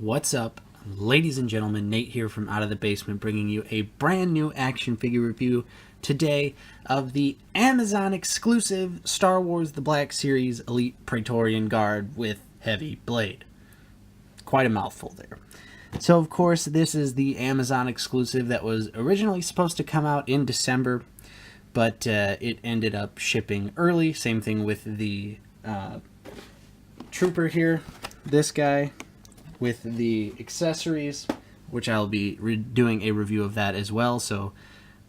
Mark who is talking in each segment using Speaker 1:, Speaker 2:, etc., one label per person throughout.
Speaker 1: What's up, ladies and gentlemen? Nate here from Out of the Basement, bringing you a brand new action figure review today of the Amazon exclusive Star Wars The Black Series Elite Praetorian Guard with heavy blade. Quite a mouthful there. So of course this is the Amazon exclusive that was originally supposed to come out in December, but it ended up shipping early. Same thing with the trooper here, this guy, with the accessories, which I'll be doing a review of that as well, so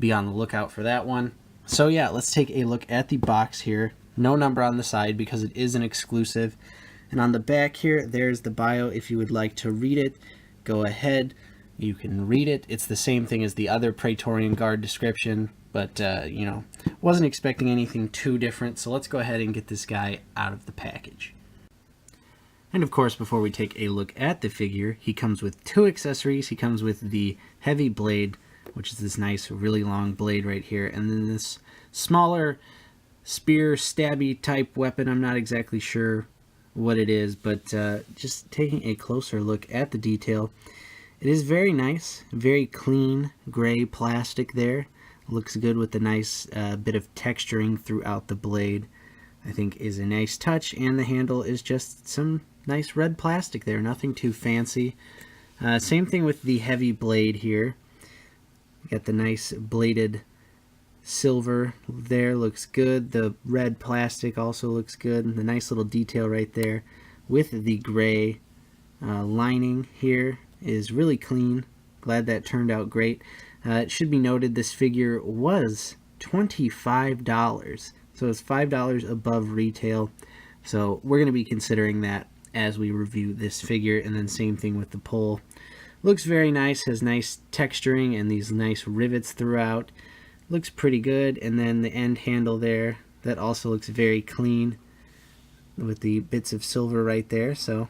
Speaker 1: be on the lookout for that one. So yeah, let's take a look at the box here. No number on the side because it is an exclusive. And on the back here, there's the bio. If you would like to read it, go ahead. You can read it. It's the same thing as the other Praetorian Guard description, but, you know, wasn't expecting anything too different. So let's go ahead and get this guy out of the package. And of course, before we take a look at the figure, he comes with two accessories. He comes with the heavy blade, which is this nice, really long blade right here, and then this smaller spear, stabby type weapon. I'm not exactly sure what it is, but just taking a closer look at the detail, it is very nice, very clean gray plastic there. Looks good with the nice bit of texturing throughout the blade. I think is a nice touch, and the handle is just some nice red plastic there, nothing too fancy. Same thing with the heavy blade here. You got the nice bladed silver there, looks good. The red plastic also looks good, and the nice little detail right there with the gray lining here is really clean. Glad that turned out great. It should be noted this figure was $25, so it's $5 above retail. So we're going to be considering that as we review this figure. And then same thing with the pole. Looks very nice, has nice texturing and these nice rivets throughout. Looks pretty good. And then the end handle there, that also looks very clean with the bits of silver right there. So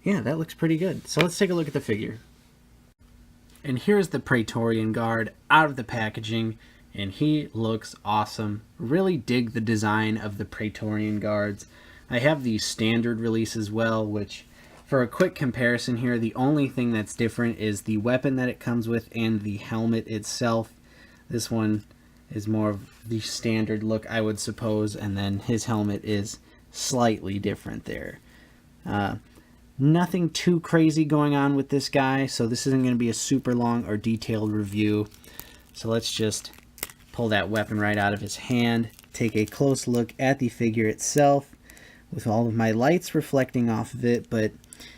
Speaker 1: yeah, that looks pretty good. So let's take a look at the figure. And here's the Praetorian Guard out of the packaging, and he looks awesome. Really dig the design of the Praetorian Guards. I have the standard release as well, which, for a quick comparison here, the only thing that's different is the weapon that it comes with and the helmet itself. This one is more of the standard look, I would suppose, and then his helmet is slightly different there. Nothing too crazy going on with this guy, so this isn't going to be a super long or detailed review. So let's just pull that weapon right out of his hand, take a close look at the figure itself with all of my lights reflecting off of it, but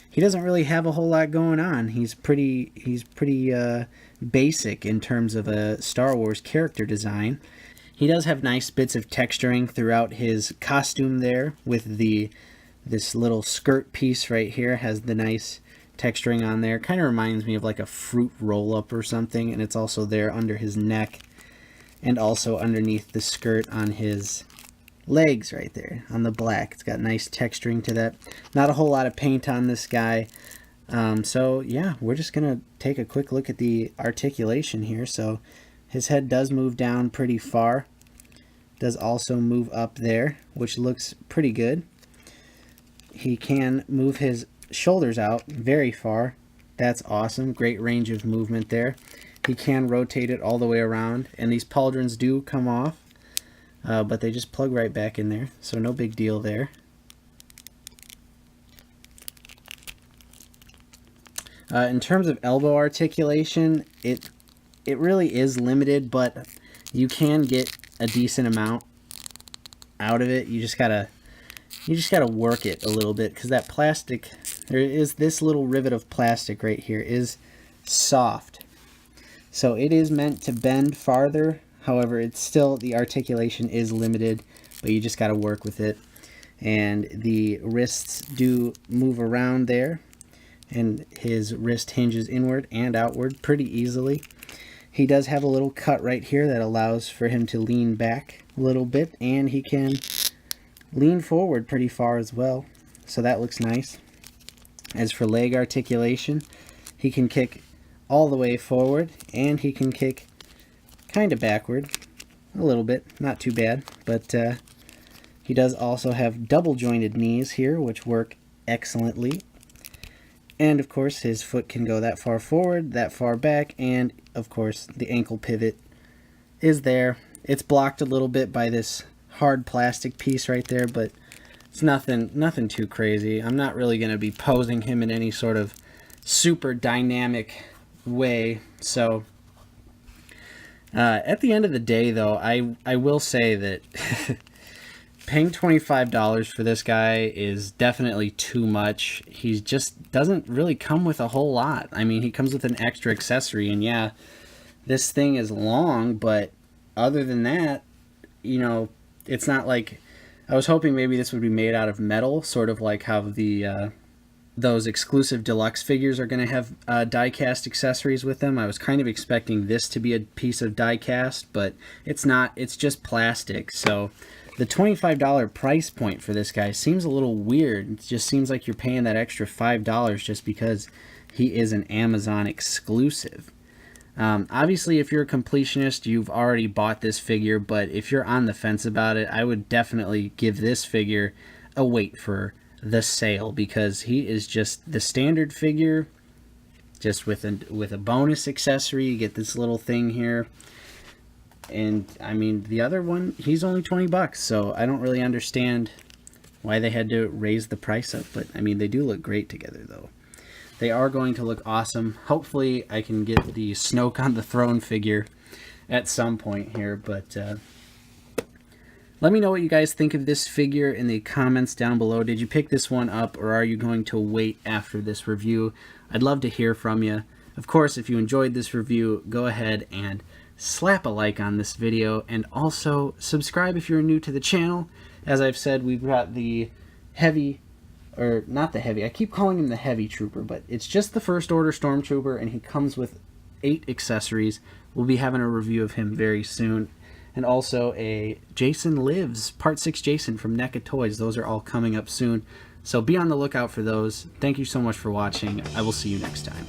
Speaker 1: he doesn't really have a whole lot going on. He's pretty basic in terms of a Star Wars character design. He does have nice bits of texturing throughout his costume there with this little skirt piece right here has the nice texturing on there. Kind of reminds me of like a fruit roll-up or something, and it's also there under his neck and also underneath the skirt on his legs right there on the black. It's got nice texturing to that. Not a whole lot of paint on this guy. So yeah, we're just gonna take a quick look at the articulation here. So his head does move down pretty far. Does also move up there, which looks pretty good. He can move his shoulders out very far. That's awesome. Great range of movement there. He can rotate it all the way around, and these pauldrons do come off, but they just plug right back in there, so no big deal there. In terms of elbow articulation, it really is limited, but you can get a decent amount out of it. You just gotta work it a little bit, because that plastic, there is this little rivet of plastic right here, is soft. So it is meant to bend farther. However, it's still, the articulation is limited, but you just got to work with it. And the wrists do move around there, and his wrist hinges inward and outward pretty easily. He does have a little cut right here that allows for him to lean back a little bit, and he can lean forward pretty far as well, so that looks nice. As for leg articulation, he can kick all the way forward, and he can kick kind of backward a little bit, not too bad, but he does also have double jointed knees here, which work excellently. And of course his foot can go that far forward, that far back, and of course the ankle pivot is there. It's blocked a little bit by this hard plastic piece right there, but it's nothing too crazy. I'm not really going to be posing him in any sort of super dynamic way. So at the end of the day, though, I will say that paying $25 for this guy is definitely too much. He just doesn't really come with a whole lot. I mean, he comes with an extra accessory, and yeah, this thing is long, but other than that, you know, it's not like... I was hoping maybe this would be made out of metal, sort of like how the those exclusive deluxe figures are going to have die-cast accessories with them. I was kind of expecting this to be a piece of die-cast, but it's not. It's just plastic. So the $25 price point for this guy seems a little weird. It just seems like you're paying that extra $5 just because he is an Amazon exclusive. Obviously, if you're a completionist, you've already bought this figure, but if you're on the fence about it, I would definitely give this figure a wait for the sale, because he is just the standard figure, just with a bonus accessory. You get this little thing here, and I mean, the other one, he's only $20, so I don't really understand why they had to raise the price up, but I mean, they do look great together, though. They are going to look awesome. Hopefully I can get the Snoke on the Throne figure at some point here, but let me know what you guys think of this figure in the comments down below. Did you pick this one up, or are you going to wait after this review? I'd love to hear from you. Of course, if you enjoyed this review, go ahead and slap a like on this video, and also subscribe if you're new to the channel. As I've said, we've got the heavy... or not the heavy, I keep calling him the heavy trooper, but it's just the First Order Stormtrooper, and he comes with 8 accessories. We'll be having a review of him very soon. And also a Jason Lives, Part 6 Jason from NECA Toys. Those are all coming up soon, so be on the lookout for those. Thank you so much for watching. I will see you next time.